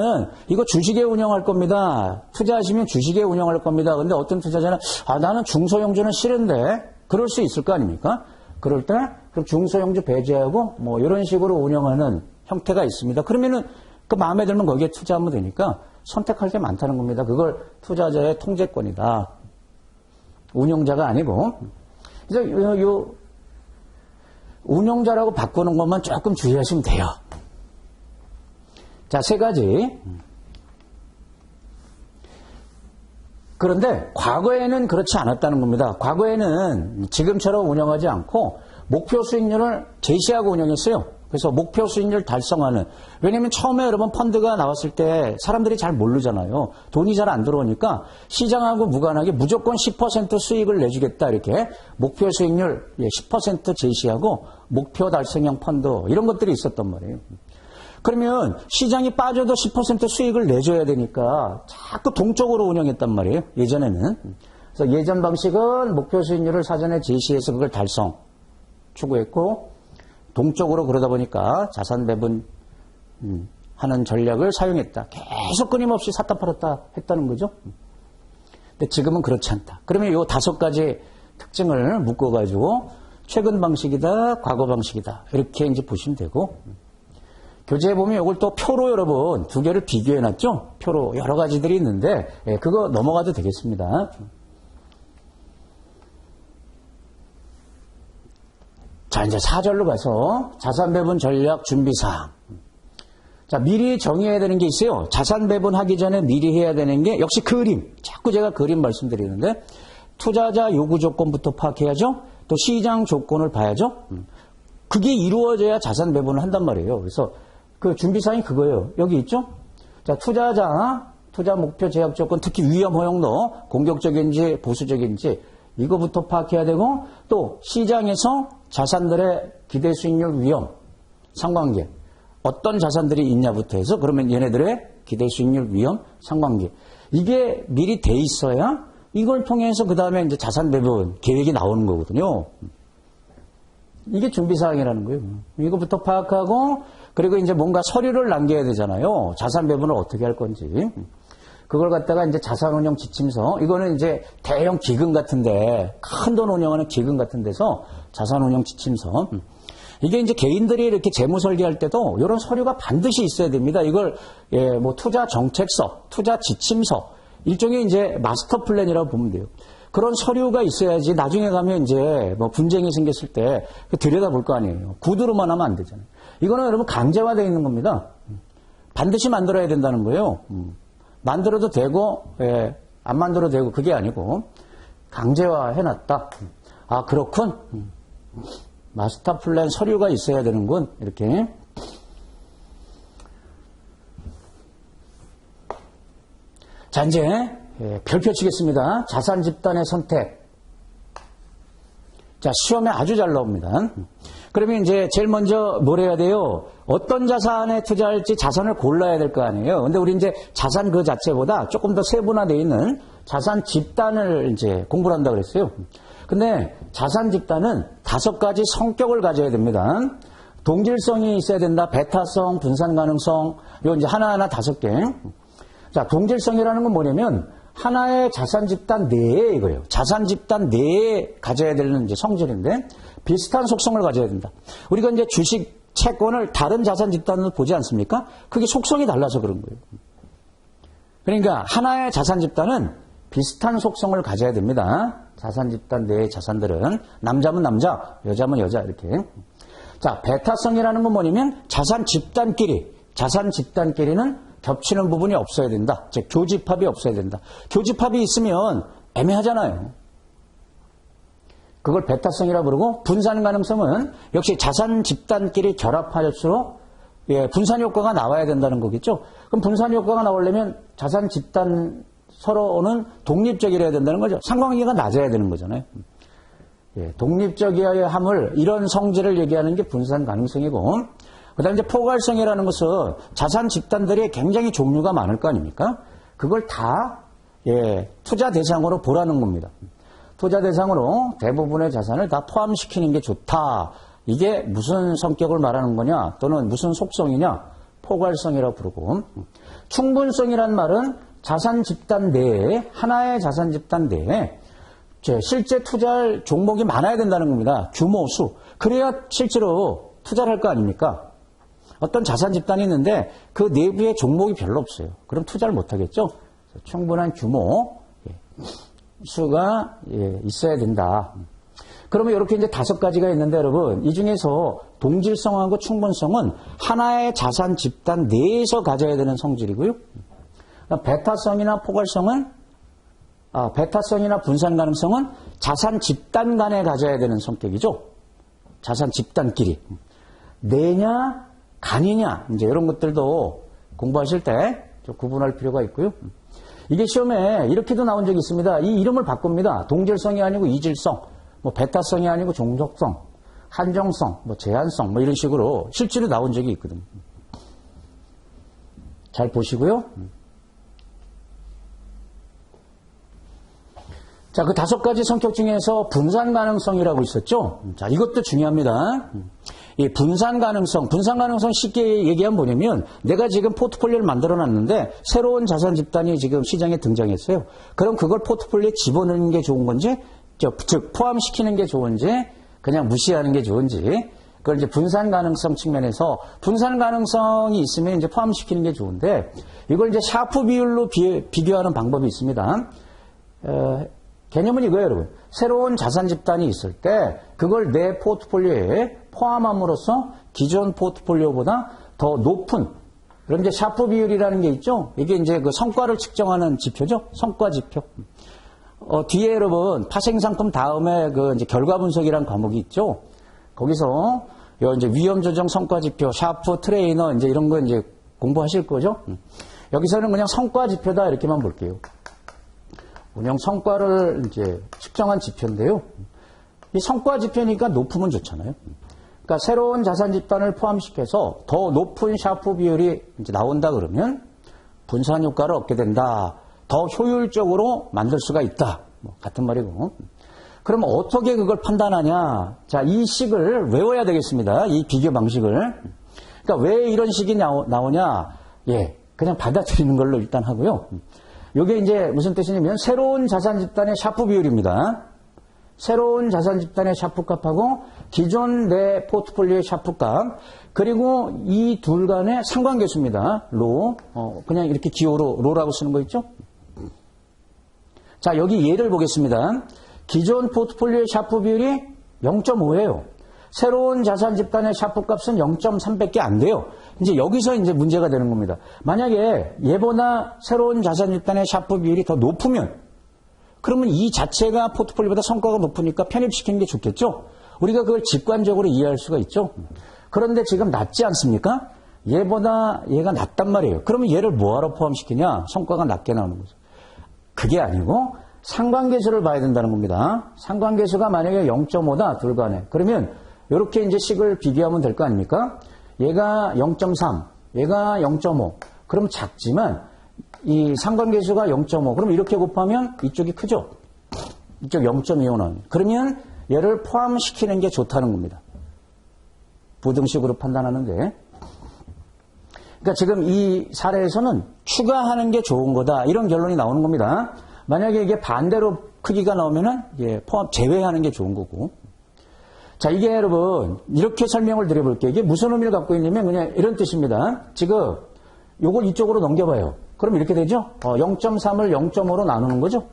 이거 주식에 운영할 겁니다. 투자하시면 주식에 운영할 겁니다. 근데 어떤 투자자는 나는 중소형주는 싫은데, 그럴 수 있을 거 아닙니까? 그럴 때 그럼 중소형주 배제하고 뭐 이런 식으로 운영하는 형태가 있습니다. 그러면은 그 마음에 들면 거기에 투자하면 되니까 선택할 게 많다는 겁니다. 그걸 투자자의 통제권이다. 운용자가 아니고. 그래서 요 운용자라고 바꾸는 것만 조금 주의하시면 돼요. 자, 3가지. 그런데 과거에는 그렇지 않았다는 겁니다. 과거에는 지금처럼 운영하지 않고 목표 수익률을 제시하고 운영했어요. 그래서 목표 수익률 달성하는. 왜냐면 처음에 여러분 펀드가 나왔을 때 사람들이 잘 모르잖아요. 돈이 잘 안 들어오니까 시장하고 무관하게 무조건 10% 수익을 내주겠다, 이렇게 목표 수익률 10% 제시하고 목표 달성형 펀드, 이런 것들이 있었단 말이에요. 그러면 시장이 빠져도 10% 수익을 내줘야 되니까 자꾸 동쪽으로 운영했단 말이에요. 예전에는. 그래서 예전 방식은 목표 수익률을 사전에 제시해서 그걸 달성 추구했고, 동쪽으로 그러다 보니까 자산 배분 하는 전략을 사용했다. 계속 끊임없이 샀다 팔았다 했다는 거죠. 근데 지금은 그렇지 않다. 그러면 이 5가지 특징을 묶어가지고 최근 방식이다, 과거 방식이다, 이렇게 이제 보시면 되고, 교재에 보면 이걸 또 표로 여러분 2개를 비교해놨죠? 표로 여러 가지들이 있는데, 그거 넘어가도 되겠습니다. 자, 이제 4절로 가서 자산 배분 전략 준비사항. 자, 미리 정해야 되는 게 있어요. 자산 배분하기 전에 미리 해야 되는 게 역시 그림. 자꾸 제가 그림 말씀드리는데, 투자자 요구 조건부터 파악해야죠. 또 시장 조건을 봐야죠. 그게 이루어져야 자산 배분을 한단 말이에요. 그래서 그 준비사항이 그거예요. 여기 있죠? 자, 투자 목표 제약 조건, 특히 위험 허용도 공격적인지 보수적인지 이거부터 파악해야 되고, 또 시장에서 자산들의 기대 수익률 위험 상관계, 어떤 자산들이 있냐부터 해서, 그러면 얘네들의 기대 수익률 위험 상관계, 이게 미리 돼 있어야 이걸 통해서 그 다음에 이제 자산 배분 계획이 나오는 거거든요. 이게 준비사항이라는 거예요. 이거부터 파악하고, 그리고 이제 뭔가 서류를 남겨야 되잖아요. 자산 배분을 어떻게 할 건지. 그걸 갖다가 이제 자산운용 지침서, 이거는 이제 대형 기금 같은데, 큰 돈 운영하는 기금 같은 데서 자산운용 지침서. 이게 이제 개인들이 이렇게 재무 설계할 때도 이런 서류가 반드시 있어야 됩니다. 이걸, 뭐 투자 정책서, 투자 지침서, 일종의 이제 마스터 플랜이라고 보면 돼요. 그런 서류가 있어야지 나중에 가면 이제 뭐 분쟁이 생겼을 때 들여다볼 거 아니에요. 구두로만 하면 안 되잖아요. 이거는 여러분 강제화되어 있는 겁니다. 반드시 만들어야 된다는 거예요. 만들어도 되고, 안 만들어도 되고, 그게 아니고, 강제화 해놨다. 아, 그렇군. 마스터 플랜 서류가 있어야 되는군. 이렇게. 자, 이제, 별표 치겠습니다. 자산 집단의 선택. 자, 시험에 아주 잘 나옵니다. 그러면 이제 제일 먼저 뭘 해야 돼요? 어떤 자산에 투자할지 자산을 골라야 될 거 아니에요. 근데 우리 이제 자산 그 자체보다 조금 더 세분화되어 있는 자산 집단을 이제 공부를 한다고 그랬어요. 근데 자산 집단은 5가지 성격을 가져야 됩니다. 동질성이 있어야 된다. 베타성, 분산 가능성. 요 이제 하나하나 5개. 자, 동질성이라는 건 뭐냐면 하나의 자산 집단 내에 이거예요. 자산 집단 내에 가져야 되는 이제 성질인데 비슷한 속성을 가져야 된다. 우리가 이제 주식, 채권을 다른 자산 집단으로 보지 않습니까? 그게 속성이 달라서 그런 거예요. 그러니까 하나의 자산 집단은 비슷한 속성을 가져야 됩니다. 자산 집단 내의 자산들은 남자면 남자, 여자면 여자 이렇게. 자, 베타성이라는 건 뭐냐면 자산 집단끼리는 겹치는 부분이 없어야 된다. 즉 교집합이 없어야 된다. 교집합이 있으면 애매하잖아요. 그걸 베타성이라 부르고 분산 가능성은 역시 자산 집단끼리 결합할수록 분산 효과가 나와야 된다는 거겠죠. 그럼 분산 효과가 나오려면 자산 집단 서로는 독립적이어야 된다는 거죠. 상관관계가 낮아야 되는 거잖아요. 독립적이어야 함을 이런 성질을 얘기하는 게 분산 가능성이고 그 다음에 이제 포괄성이라는 것은 자산 집단들이 굉장히 종류가 많을 거 아닙니까? 그걸 다, 투자 대상으로 보라는 겁니다. 투자 대상으로 대부분의 자산을 다 포함시키는 게 좋다. 이게 무슨 성격을 말하는 거냐? 또는 무슨 속성이냐? 포괄성이라고 부르고. 충분성이란 말은 자산 집단 내에, 하나의 자산 집단 내에 실제 투자할 종목이 많아야 된다는 겁니다. 규모, 수. 그래야 실제로 투자를 할 거 아닙니까? 어떤 자산 집단이 있는데 그 내부에 종목이 별로 없어요. 그럼 투자를 못 하겠죠? 충분한 규모, 수가 있어야 된다. 그러면 이렇게 이제 5가지가 있는데 여러분, 이 중에서 동질성하고 충분성은 하나의 자산 집단 내에서 가져야 되는 성질이고요. 베타성이나 포괄성은, 베타성이나 분산 가능성은 자산 집단 간에 가져야 되는 성격이죠. 자산 집단끼리. 내냐, 간이냐, 이제 이런 것들도 공부하실 때 좀 구분할 필요가 있고요. 이게 시험에 이렇게도 나온 적이 있습니다. 이 이름을 바꿉니다. 동질성이 아니고 이질성, 뭐 베타성이 아니고 종속성, 한정성, 뭐 제한성, 뭐 이런 식으로 실제로 나온 적이 있거든요. 잘 보시고요. 자, 그 5가지 성격 중에서 분산 가능성이라고 있었죠. 자, 이것도 중요합니다. 이 분산 가능성 쉽게 얘기하면 뭐냐면 내가 지금 포트폴리오를 만들어 놨는데 새로운 자산 집단이 지금 시장에 등장했어요. 그럼 그걸 포트폴리오에 집어넣는 게 좋은 건지, 즉 포함시키는 게 좋은지, 그냥 무시하는 게 좋은지, 그걸 이제 분산 가능성 측면에서 분산 가능성이 있으면 이제 포함시키는 게 좋은데 이걸 이제 샤프 비율로 비교하는 방법이 있습니다. 개념은 이거예요, 여러분. 새로운 자산 집단이 있을 때 그걸 내 포트폴리오에 포함함으로써 기존 포트폴리오보다 더 높은 그런 이제 샤프 비율이라는 게 있죠. 이게 이제 그 성과를 측정하는 지표죠. 성과 지표. 뒤에 여러분 파생상품 다음에 그 이제 결과 분석이라는 과목이 있죠. 거기서 요 이제 위험 조정 성과 지표, 샤프 트레이너 이제 이런 거 이제 공부하실 거죠. 여기서는 그냥 성과 지표다 이렇게만 볼게요. 운영 성과를 이제 측정한 지표인데요. 이 성과 지표니까 높으면 좋잖아요. 그러니까 새로운 자산 집단을 포함시켜서 더 높은 샤프 비율이 이제 나온다 그러면 분산 효과를 얻게 된다. 더 효율적으로 만들 수가 있다. 뭐 같은 말이고. 그럼 어떻게 그걸 판단하냐? 자, 이 식을 외워야 되겠습니다. 이 비교 방식을. 그러니까 왜 이런 식이 나오냐? 그냥 받아들이는 걸로 일단 하고요. 이게 이제 무슨 뜻이냐면 새로운 자산 집단의 샤프 비율입니다. 새로운 자산 집단의 샤프 값하고 기존 내 포트폴리오의 샤프 값, 그리고 이 둘 간의 상관계수입니다. 로, 그냥 이렇게 기호로 로라고 쓰는 거 있죠? 자, 여기 예를 보겠습니다. 기존 포트폴리오의 샤프 비율이 0.5예요. 새로운 자산 집단의 샤프 값은 0.3밖에 안 돼요. 이제 여기서 이제 문제가 되는 겁니다. 만약에 얘보다 새로운 자산 집단의 샤프 비율이 더 높으면, 그러면 이 자체가 포트폴리오보다 성과가 높으니까 편입시키는 게 좋겠죠? 우리가 그걸 직관적으로 이해할 수가 있죠? 그런데 지금 낮지 않습니까? 얘보다 얘가 낮단 말이에요. 그러면 얘를 뭐하러 포함시키냐? 성과가 낮게 나오는 거죠. 그게 아니고 상관계수를 봐야 된다는 겁니다. 상관계수가 만약에 0.5다, 둘 간에. 그러면 이렇게 이제 식을 비교하면 될 거 아닙니까? 얘가 0.3, 얘가 0.5. 그럼 작지만 이 상관계수가 0.5. 그럼 이렇게 곱하면 이쪽이 크죠? 이쪽 0.25 나오면. 그러면 얘를 포함시키는 게 좋다는 겁니다. 부등식으로 판단하는데. 그러니까 지금 이 사례에서는 추가하는 게 좋은 거다. 이런 결론이 나오는 겁니다. 만약에 이게 반대로 크기가 나오면은 포함 제외하는 게 좋은 거고. 자, 이게 여러분 이렇게 설명을 드려볼게요. 이게 무슨 의미를 갖고 있냐면 그냥 이런 뜻입니다. 지금 요걸 이쪽으로 넘겨봐요. 그럼 이렇게 되죠? 0.3을 0.5로 나누는 거죠?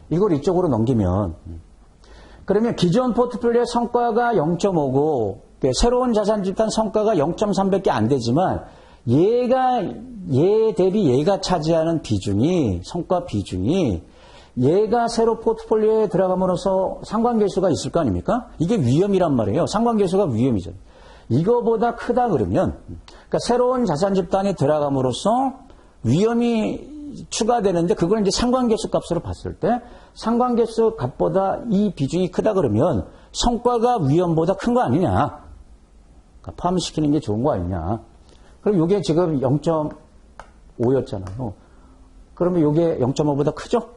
이걸 이쪽으로 넘기면 그러면 기존 포트폴리오의 성과가 0.5고 새로운 자산 집단 성과가 0.3밖에 안 되지만 얘 대비 얘가 차지하는 비중이, 성과 비중이 얘가 새로 포트폴리오에 들어감으로써 상관계수가 있을 거 아닙니까? 이게 위험이란 말이에요. 상관계수가 위험이죠. 이거보다 크다 그러면, 그러니까 새로운 자산 집단이 들어감으로써 위험이 추가되는데 그걸 이제 상관계수 값으로 봤을 때 상관계수 값보다 이 비중이 크다 그러면 성과가 위험보다 큰 거 아니냐. 그러니까 포함시키는 게 좋은 거 아니냐. 그럼 이게 지금 0.5였잖아요. 그러면 이게 0.5보다 크죠?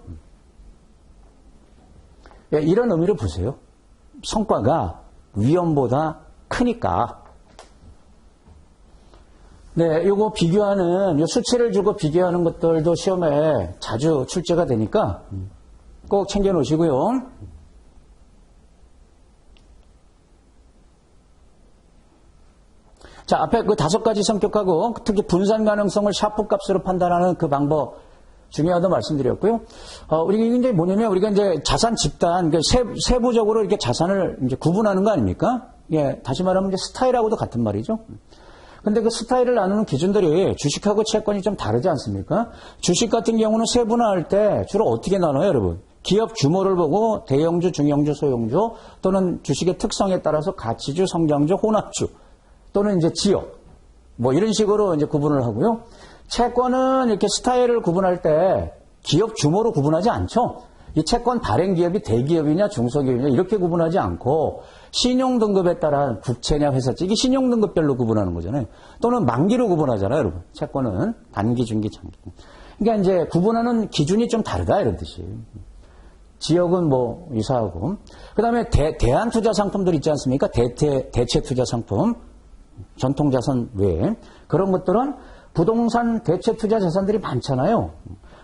이런 의미를 보세요. 성과가 위험보다 크니까. 네, 요거 비교하는, 요 수치를 주고 비교하는 것들도 시험에 자주 출제가 되니까 꼭 챙겨 놓으시고요. 자, 앞에 그 5가지 성격하고 특히 분산 가능성을 샤프 값으로 판단하는 그 방법 중요하다고 말씀드렸고요. 우리가 이제 뭐냐면 우리가 이제 자산 집단, 그러니까 세부적으로 이렇게 자산을 이제 구분하는 거 아닙니까? 예, 다시 말하면 이제 스타일하고도 같은 말이죠. 근데 그 스타일을 나누는 기준들이 주식하고 채권이 좀 다르지 않습니까? 주식 같은 경우는 세분화할 때 주로 어떻게 나눠요, 여러분? 기업 규모를 보고 대형주, 중형주, 소형주 또는 주식의 특성에 따라서 가치주, 성장주, 혼합주 또는 이제 지역 뭐 이런 식으로 이제 구분을 하고요. 채권은 이렇게 스타일을 구분할 때 기업 규모로 구분하지 않죠. 이 채권 발행 기업이 대기업이냐 중소기업이냐 이렇게 구분하지 않고 신용 등급에 따라 국채냐 회사채 이게 신용 등급별로 구분하는 거잖아요. 또는 만기로 구분하잖아요, 여러분. 채권은 단기, 중기, 장기. 그러니까 이제 구분하는 기준이 좀 다르다 이런 뜻이에요. 지역은 뭐 유사하고 그다음에 대안 투자 상품들 있지 않습니까? 대체 투자 상품, 전통 자산 외에 그런 것들은 부동산 대체 투자 자산들이 많잖아요.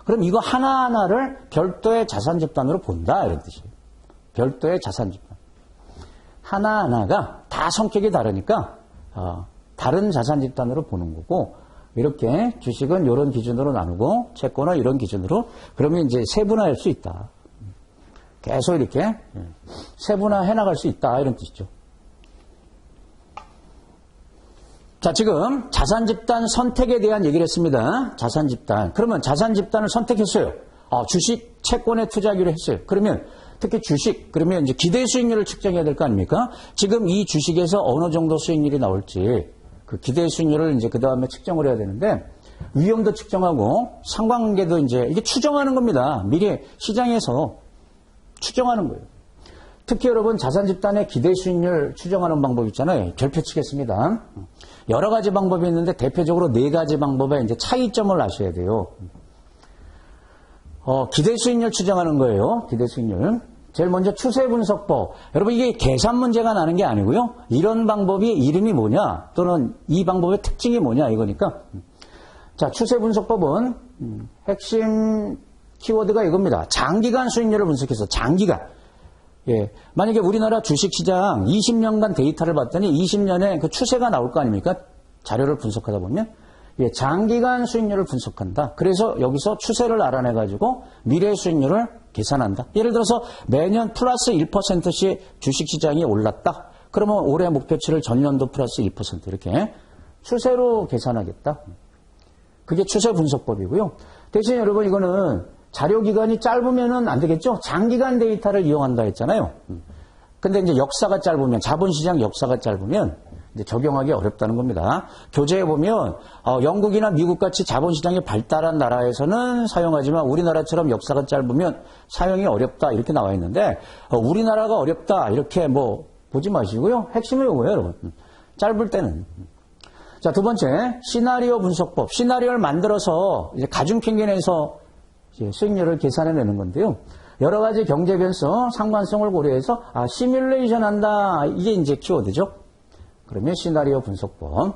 그럼 이거 하나하나를 별도의 자산 집단으로 본다 이런 뜻이에요. 별도의 자산 집단. 하나하나가 다 성격이 다르니까 다른 자산 집단으로 보는 거고 이렇게 주식은 이런 기준으로 나누고 채권은 이런 기준으로 그러면 이제 세분화할 수 있다. 계속 이렇게 세분화해 나갈 수 있다 이런 뜻이죠. 자, 지금 자산 집단 선택에 대한 얘기를 했습니다. 자산 집단. 그러면 자산 집단을 선택했어요. 주식, 채권에 투자하기로 했어요. 그러면 특히 주식, 그러면 이제 기대 수익률을 측정해야 될 거 아닙니까? 지금 이 주식에서 어느 정도 수익률이 나올지 그 기대 수익률을 이제 그 다음에 측정을 해야 되는데 위험도 측정하고 상관관계도 이제 이게 추정하는 겁니다. 미리 시장에서 추정하는 거예요. 특히 여러분 자산 집단의 기대 수익률 추정하는 방법 있잖아요. 별표 치겠습니다. 여러 가지 방법이 있는데 대표적으로 4가지 방법의 이제 차이점을 아셔야 돼요. 기대 수익률 추정하는 거예요. 기대 수익률. 제일 먼저 추세 분석법. 여러분 이게 계산 문제가 나는 게 아니고요. 이런 방법이 이름이 뭐냐 또는 이 방법의 특징이 뭐냐 이거니까 자, 추세 분석법은 핵심 키워드가 이겁니다. 장기간 수익률을 분석해서 장기간. 예, 만약에 우리나라 주식시장 20년간 데이터를 봤더니 20년에 그 추세가 나올 거 아닙니까? 자료를 분석하다 보면. 예, 장기간 수익률을 분석한다. 그래서 여기서 추세를 알아내가지고 미래 수익률을 계산한다. 예를 들어서 매년 플러스 1%씩 주식시장이 올랐다. 그러면 올해 목표치를 전년도 플러스 1% 이렇게 추세로 계산하겠다. 그게 추세 분석법이고요. 대신 여러분 이거는 자료 기간이 짧으면은 안 되겠죠? 장기간 데이터를 이용한다 했잖아요. 근데 이제 역사가 짧으면, 자본시장 역사가 짧으면 이제 적용하기 어렵다는 겁니다. 교재에 보면 영국이나 미국 같이 자본시장이 발달한 나라에서는 사용하지만 우리나라처럼 역사가 짧으면 사용이 어렵다 이렇게 나와 있는데 우리나라가 어렵다 이렇게 뭐 보지 마시고요. 핵심은 이거예요, 여러분. 짧을 때는. 자, 두 번째, 시나리오 분석법. 시나리오를 만들어서 이제 가중평균에서 수익률을 계산해내는 건데요. 여러 가지 경제 변수, 상관성을 고려해서 시뮬레이션 한다. 이게 이제 키워드죠. 그러면 시나리오 분석법.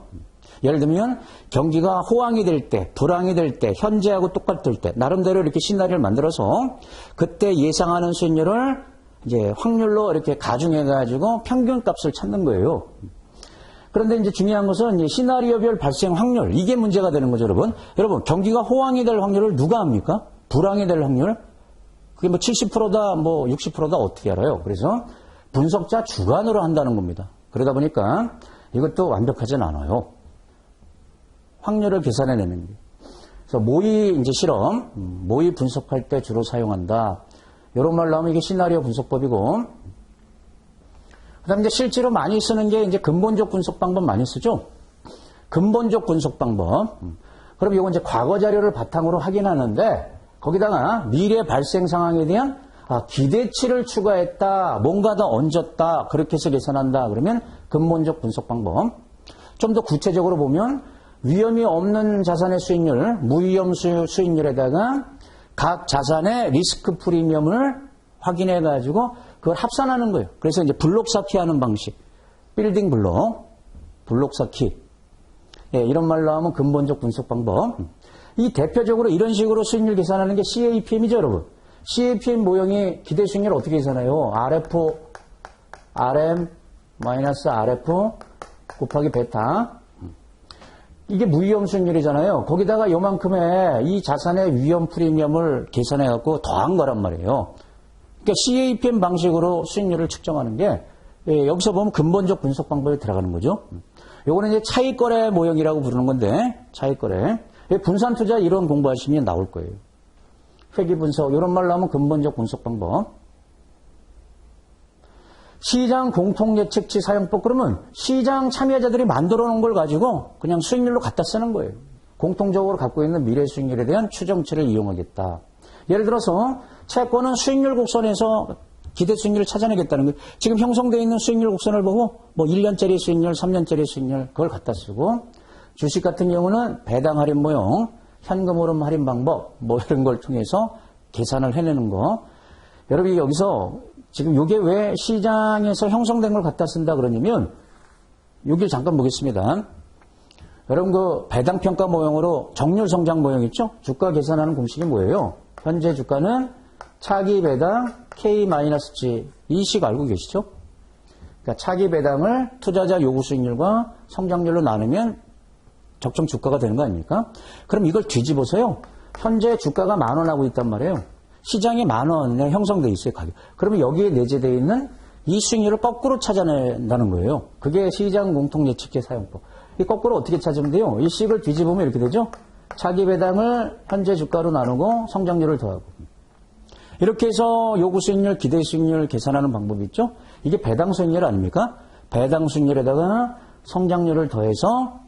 예를 들면 경기가 호황이 될 때, 불황이 될 때, 현재하고 똑같을 때 나름대로 이렇게 시나리오를 만들어서 그때 예상하는 수익률을 이제 확률로 이렇게 가중해가지고 평균값을 찾는 거예요. 그런데 이제 중요한 것은 이제 시나리오별 발생 확률, 이게 문제가 되는 거죠, 여러분. 여러분, 경기가 호황이 될 확률을 누가 합니까? 불황이 될 확률? 그게 뭐 70%다, 뭐 60%다 어떻게 알아요? 그래서 분석자 주관으로 한다는 겁니다. 그러다 보니까 이것도 완벽하진 않아요. 확률을 계산해내는 게. 그래서 모의 이제 실험, 모의 분석할 때 주로 사용한다. 이런 말로 하면 이게 시나리오 분석법이고, 그 다음에 이제 실제로 많이 쓰는 게 이제 근본적 분석 방법 많이 쓰죠? 근본적 분석 방법. 그럼 이건 이제 과거 자료를 바탕으로 확인하는데, 거기다가 미래 발생 상황에 대한 기대치를 추가했다, 뭔가 더 얹었다, 그렇게 해서 계산한다. 그러면 근본적 분석 방법. 좀 더 구체적으로 보면, 위험이 없는 자산의 수익률, 무위험 수익률에다가 각 자산의 리스크 프리미엄을 확인해가지고 그걸 합산하는 거예요. 그래서 이제 블록 쌓기 하는 방식. 빌딩 블록 쌓기. 예, 이런 말로 하면 근본적 분석 방법. 이 대표적으로 이런 식으로 수익률 계산하는 게 CAPM이죠, 여러분. CAPM 모형이 기대 수익률을 어떻게 계산해요? RF, RM, 마이너스 RF 곱하기 베타. 이게 무위험 수익률이잖아요. 거기다가 요만큼의 이 자산의 위험 프리미엄을 계산해갖고 더한 거란 말이에요. 그러니까 CAPM 방식으로 수익률을 측정하는 게 여기서 보면 근본적 분석 방법에 들어가는 거죠. 요거는 이제 차익거래 모형이라고 부르는 건데, 차익거래. 분산 투자 이론 공부하시면 나올 거예요. 회귀 분석, 이런 말로 하면 근본적 분석 방법. 시장 공통 예측치 사용법. 그러면 시장 참여자들이 만들어 놓은 걸 가지고 그냥 수익률로 갖다 쓰는 거예요. 공통적으로 갖고 있는 미래 수익률에 대한 추정치를 이용하겠다. 예를 들어서 채권은 수익률 곡선에서 기대 수익률을 찾아내겠다는 거예요. 지금 형성되어 있는 수익률 곡선을 보고 뭐 1년짜리 수익률, 3년짜리 수익률 그걸 갖다 쓰고, 주식 같은 경우는 배당 할인 모형, 현금 흐름 할인 방법 뭐 이런 걸 통해서 계산을 해내는 거. 여러분이 여기서 지금 이게 왜 시장에서 형성된 걸 갖다 쓴다 그러냐면, 여기를 잠깐 보겠습니다. 여러분 그 배당평가 모형으로 정률 성장 모형 있죠? 주가 계산하는 공식이 뭐예요? 현재 주가는 차기 배당 K-G. 이 식 알고 계시죠? 그러니까 차기 배당을 투자자 요구 수익률과 성장률로 나누면 적정 주가가 되는 거 아닙니까? 그럼 이걸 뒤집어서요. 현재 주가가 10,000원 하고 있단 말이에요. 시장이 10,000원에 형성돼 있어요, 가격. 그러면 여기에 내재되어 있는 이 수익률을 거꾸로 찾아낸다는 거예요. 그게 시장 공통 예측계 사용법. 이 거꾸로 어떻게 찾으면 돼요? 이 식을 뒤집으면 이렇게 되죠? 차기 배당을 현재 주가로 나누고 성장률을 더하고. 이렇게 해서 요구 수익률, 기대 수익률 계산하는 방법이 있죠? 이게 배당 수익률 아닙니까? 배당 수익률에다가 성장률을 더해서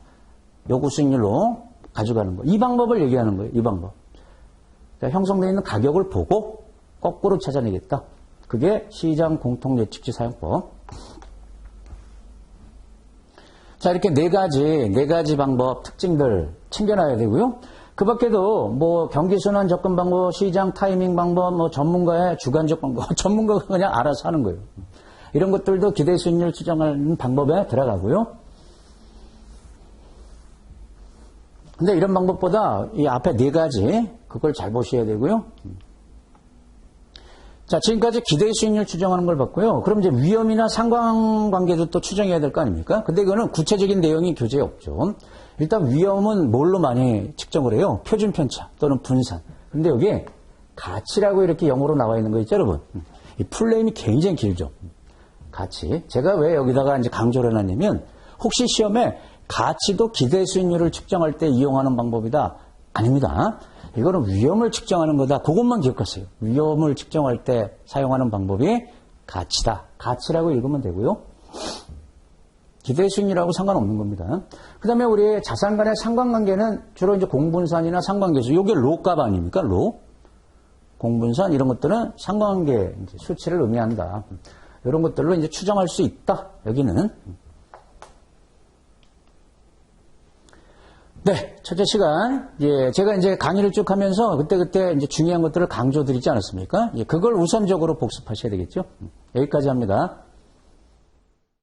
요구 수익률로 가져가는 거. 이 방법을 얘기하는 거예요. 이 방법. 그러니까 형성되어 있는 가격을 보고 거꾸로 찾아내겠다. 그게 시장 공통 예측치 사용법. 자, 이렇게 네 가지 방법, 특징들 챙겨놔야 되고요. 그 밖에도 뭐 경기 순환 접근 방법, 시장 타이밍 방법, 뭐 전문가의 주관적 방법, 전문가가 그냥 알아서 하는 거예요. 이런 것들도 기대 수익률 추정하는 방법에 들어가고요. 근데 이런 방법보다 이 앞에 네 가지, 그걸 잘 보셔야 되고요. 자, 지금까지 기대 수익률 추정하는 걸 봤고요. 그럼 이제 위험이나 상관관계도 또 추정해야 될 거 아닙니까? 근데 이거는 구체적인 내용이 교재에 없죠. 일단 위험은 뭘로 많이 측정을 해요? 표준 편차 또는 분산. 근데 여기에 가치라고 이렇게 영어로 나와 있는 거 있죠, 여러분? 이 풀네임이 굉장히 길죠. 가치. 제가 왜 여기다가 이제 강조를 해놨냐면, 혹시 시험에 가치도 기대 수익률을 측정할 때 이용하는 방법이다. 아닙니다. 이거는 위험을 측정하는 거다. 그것만 기억하세요. 위험을 측정할 때 사용하는 방법이 가치다. 가치라고 읽으면 되고요. 기대 수익률하고 상관없는 겁니다. 그 다음에 우리 자산 간의 상관관계는 주로 이제 공분산이나 상관계수. 이게 로값 아닙니까? 로. 공분산 이런 것들은 상관관계 수치를 의미한다. 이런 것들로 이제 추정할 수 있다. 여기는. 네, 첫째 시간. 예, 제가 이제 강의를 쭉 하면서 그때 이제 중요한 것들을 강조드리지 않았습니까? 예, 그걸 우선적으로 복습하셔야 되겠죠. 여기까지 합니다.